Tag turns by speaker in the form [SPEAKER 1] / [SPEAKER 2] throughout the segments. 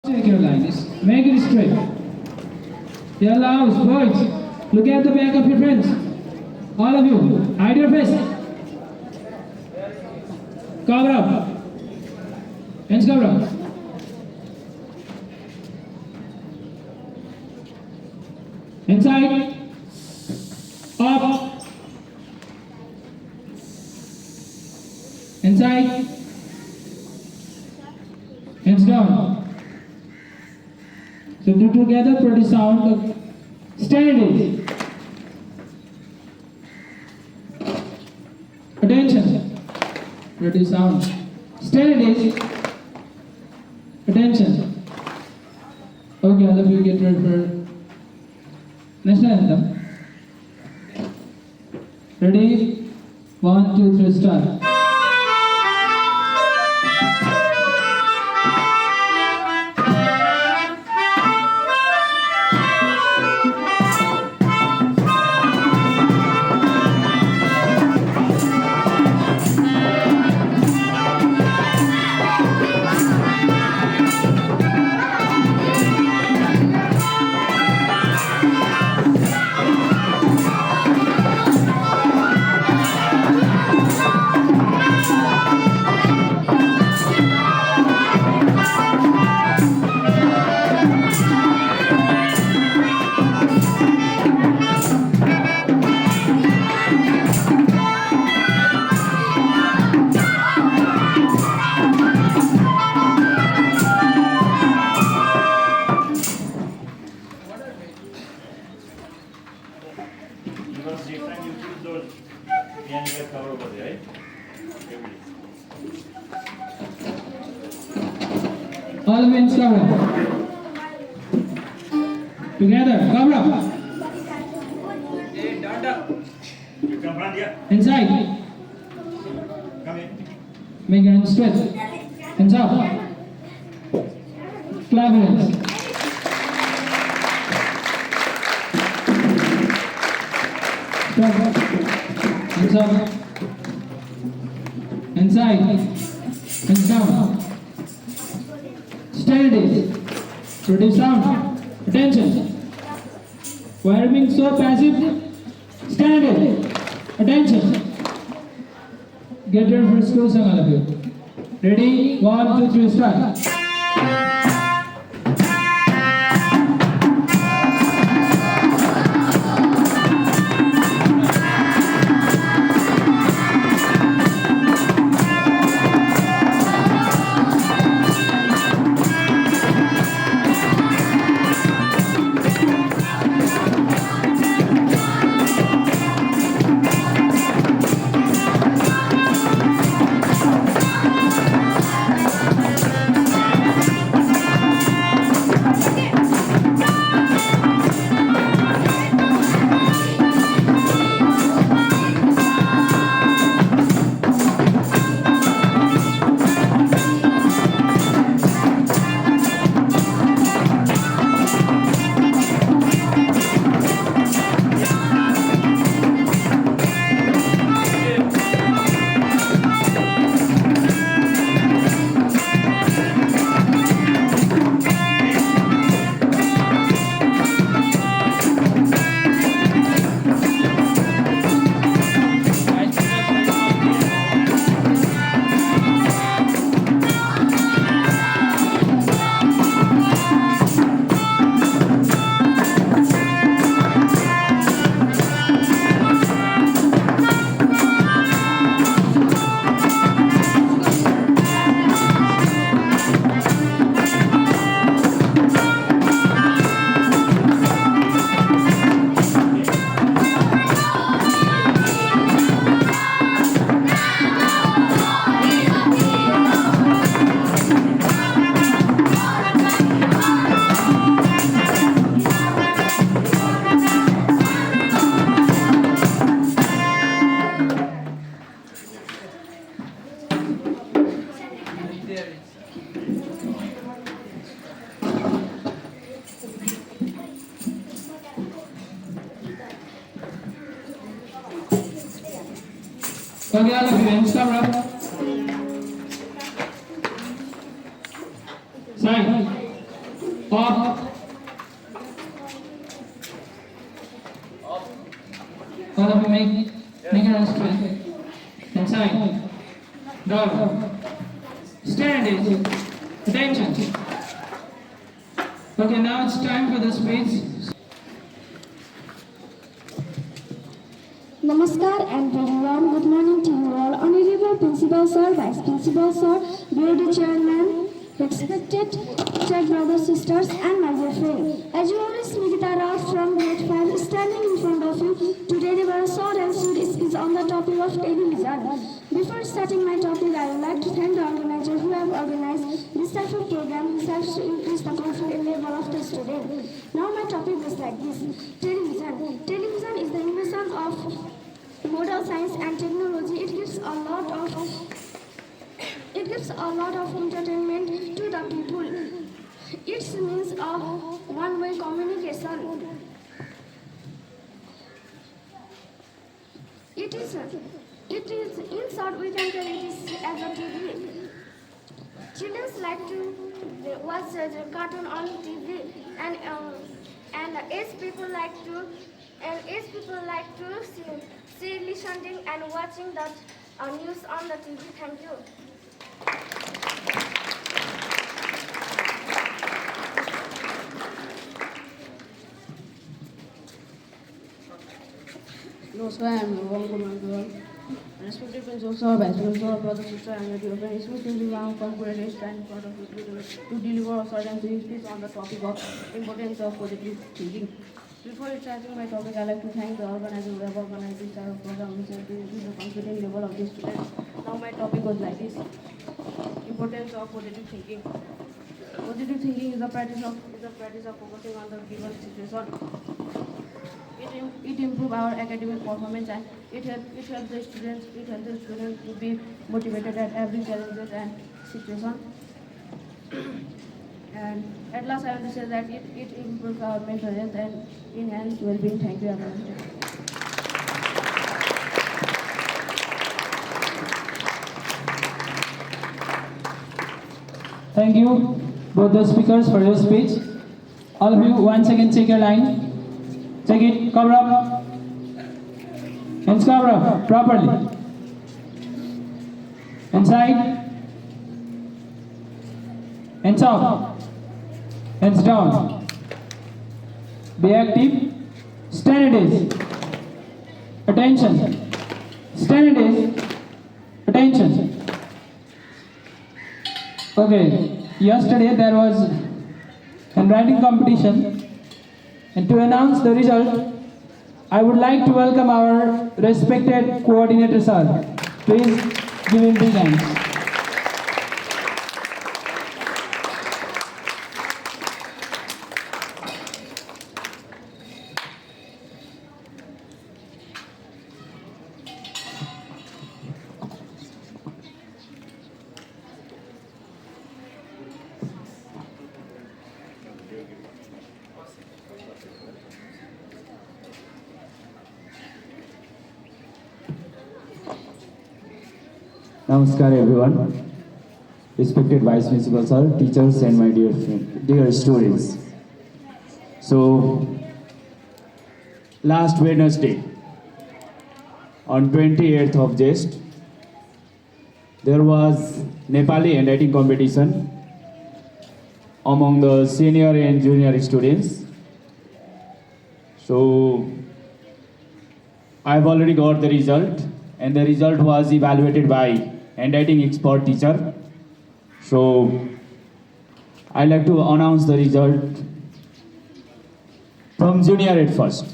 [SPEAKER 1] Take your like this. Make it straight. Yell out, boys. Look at the back of your friends. All of you, hide your face. Cover up. Hands cover up. Inside. Up. Inside. Hands down. So do together produce sound of steady. Attention. Produce sound. Steady. Attention. Okay, all of you get ready for national anthem. Ready? 1, 2, 3, start.
[SPEAKER 2] Because next time you choose those piano get cover over there, right?
[SPEAKER 1] All of hands cover. Together, cover up.
[SPEAKER 2] You come front here.
[SPEAKER 1] Inside.
[SPEAKER 2] Come in.
[SPEAKER 1] Make your hands straight. Hands up. Clap your hands. Stop. Hands up. Inside. Hands down. Steady. Produce sound. Attention. Why are you being so passive? Stand. Attention. Get ready for school song, all of you. Ready? 1, 2, 3, start. Okay, all of you, hands cover up. Side. Off. All of you make an announcement. Inside. Go. Stand. Attention. Okay, now it's time for the speech.
[SPEAKER 3] Namaskar and very warm good morning to you all. Honorable Principal Sir, Vice Principal Sir, Board Chairman, respected teacher brothers, sisters, and my dear friends. As you all is Nikita Rao from grade 5 standing in front of you. Today the very short and sweet speech on the topic of television. Before starting my topic, I would like to thank the organizers who have organized this type of program which helps to increase the confidence level of the student. Now my topic is like this. Television. Television is the invention of modern science and technology. It gives a lot of entertainment to the people. It means a one-way communication. It is in short we can tell it is as a TV. Children like to watch the cartoon on TV, and age people like to see listening and watching the news on the TV. Thank you.
[SPEAKER 4] Namaskar and welcome everyone. Respected Principal Sir, Vice Principal, brother, sister, and your dear friends, it's Muslim Imam Concurrent stand in front of you to deliver a certain speech on the topic of importance of positive thinking. Before starting my topic, I like to thank the organizer who have organized this type of program which has increased the confidence level of the students. Now my topic goes like this: importance of positive thinking. Positive thinking is the practice of focusing on the given situation. It improves our academic performance and it helps the students to be motivated at every challenges and situation. And at last I want to say that it improves our mental health and enhance well-being. Thank you everyone.
[SPEAKER 1] Thank you, both the speakers, for your speech. All of you, once again, take your line. Take it, cover up. Hands cover up properly. Inside. Hands up. Hands down. Be active. Stand it is. Attention. Stand it is. Attention. Okay, yesterday there was handwriting competition, and to announce the result, I would like to welcome our respected coordinator sir. Please give him big hands.
[SPEAKER 5] Namaskar everyone, respected Vice Principal Sir, teachers and my dear students. So, last Wednesday, on 28th of Jet, there was Nepali handwriting competition among the senior and junior students. So, I've already got the result, and the result was evaluated by handwriting expert teacher. So I'd like to announce the result from junior at first.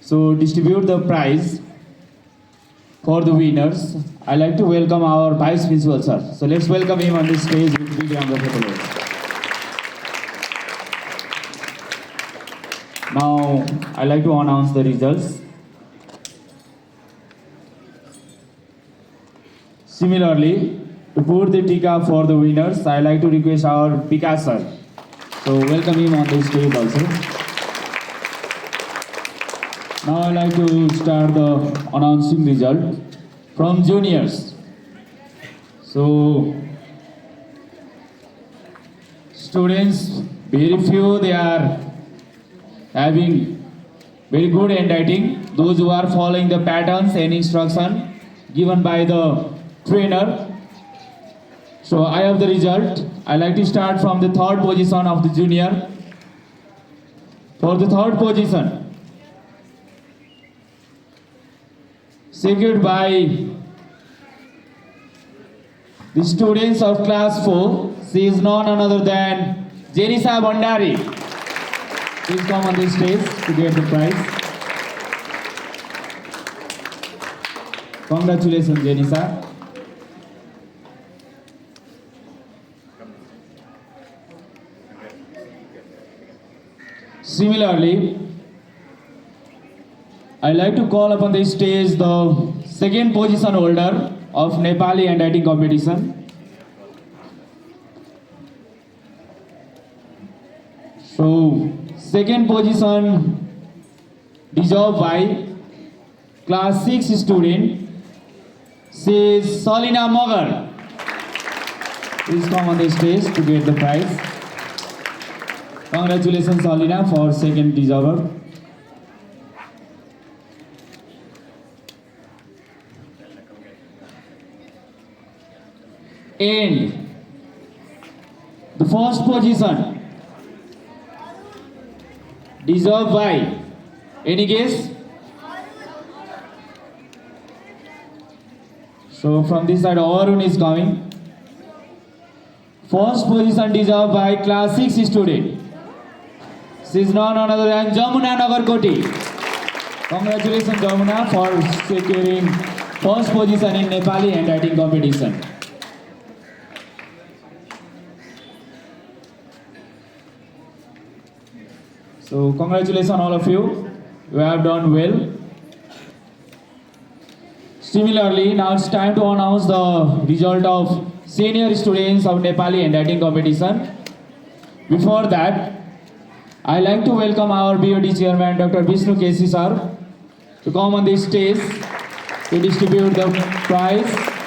[SPEAKER 5] So distribute the prize for the winners. I'd like to welcome our Vice Principal sir. So let's welcome him on this stage with big round of applause. Now I'd like to announce the results. Similarly, to put the tika for the winners, I like to request our Vikas sir. So welcome him on the stage also. Now I like to start the announcing result from juniors. So students Very few they are having very good handwriting. Those who are following the patterns and instruction given by the trainer. So I have the result. I like to start from the third position of the junior. For the third position, secured by the students of class 4. She is none other than Jenisa Bhandari. Please come on the stage to get the prize. Congratulations, Jenisa. Similarly, I like to call upon the stage the second position holder of Nepali handwriting competition. So, second position deserved by class 6 student. She is Salina Magar. Please come on the stage to get the prize. Congratulations, Salina, for second deserver. And the first position deserved by, any guess? So from this side, Arun is coming. First position deserved by class 6 student. She is none other than Jamuna Nagarkoti. Congratulations, Jamuna, for securing first position in Nepali handwriting competition. So congratulations all of you. You have done well. Similarly, now it's time to announce the result of senior students of Nepali handwriting competition. Before that, I like to welcome our BOD chairman, Dr. Vishnu Kesi sir, to come on this stage to distribute the prize.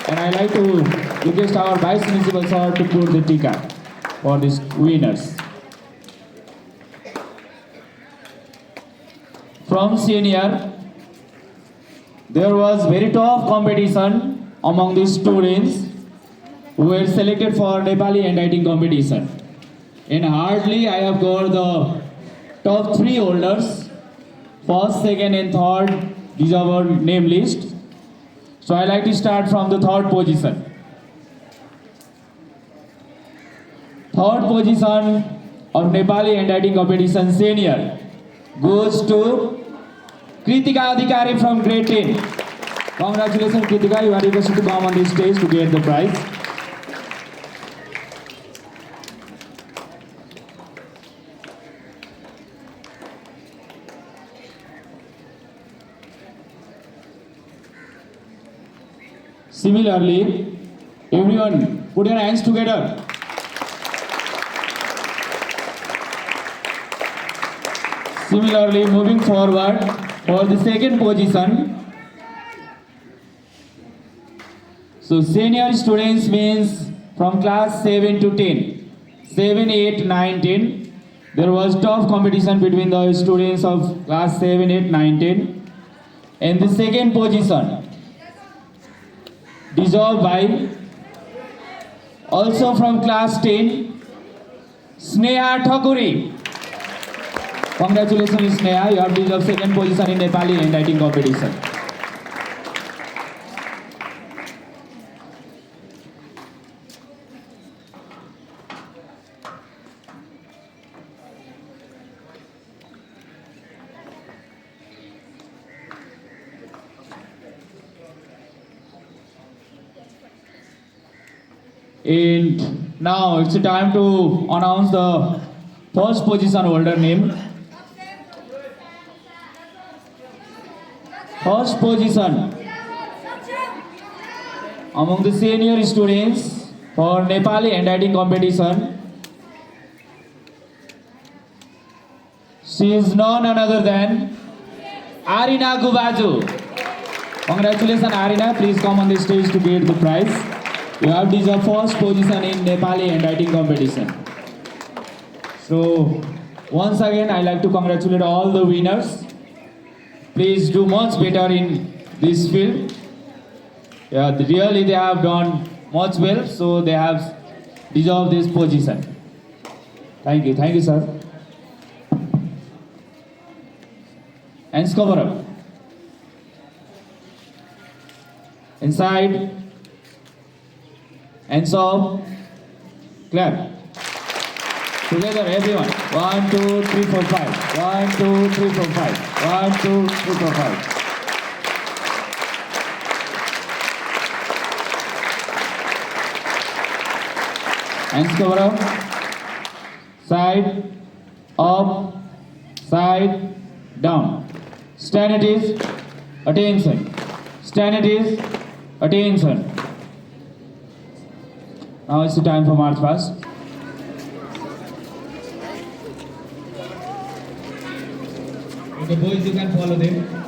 [SPEAKER 5] And I like to request our vice principal sir to put the tika for these winners. From senior, there was very tough competition among the students who were selected for Nepali handwriting competition. And hardly I have got the top 3 holders, first, second and third deserver name list. So I like to start from the third position. Third position of Nepali handwriting competition senior goes to Kritika Adhikari from grade 10. Congratulations, Kritika. You are requested to come on this stage to get the prize. Similarly, everyone put your hands together. Similarly, moving forward for the second position. So senior students means from class 7 to 10. 7, 8, 9, 10. There was tough competition between the students of class 7, 8, 9, 10. And the second position deserved by, also from class 10, Sneha Thakuri. Congratulations, Sneha. You have deserved second position in Nepali handwriting competition. And now it's time to announce the first position holder name. First position among the senior students for Nepali handwriting competition. She is none other than Arina Gubaju. Congratulations, Arina. Please come on the stage to get the prize. You have deserved first position in Nepali handwriting competition. So once again, I like to congratulate all the winners. Please do much better in this field. Yeah, really they have done much well, so they have deserved this position. Thank you, sir. Hands cover up. Inside. Hands up. Clap. Together, everyone. 1, 2, 3, 4, 5. 1, 2, 3, 4, 5. 1, 2, 3, 4, 5. Hands cover up. Side, up, side, down. Stand at ease. Attention. Stand at ease. Attention. Now it's the time for march past. Okay, boys, you can follow them.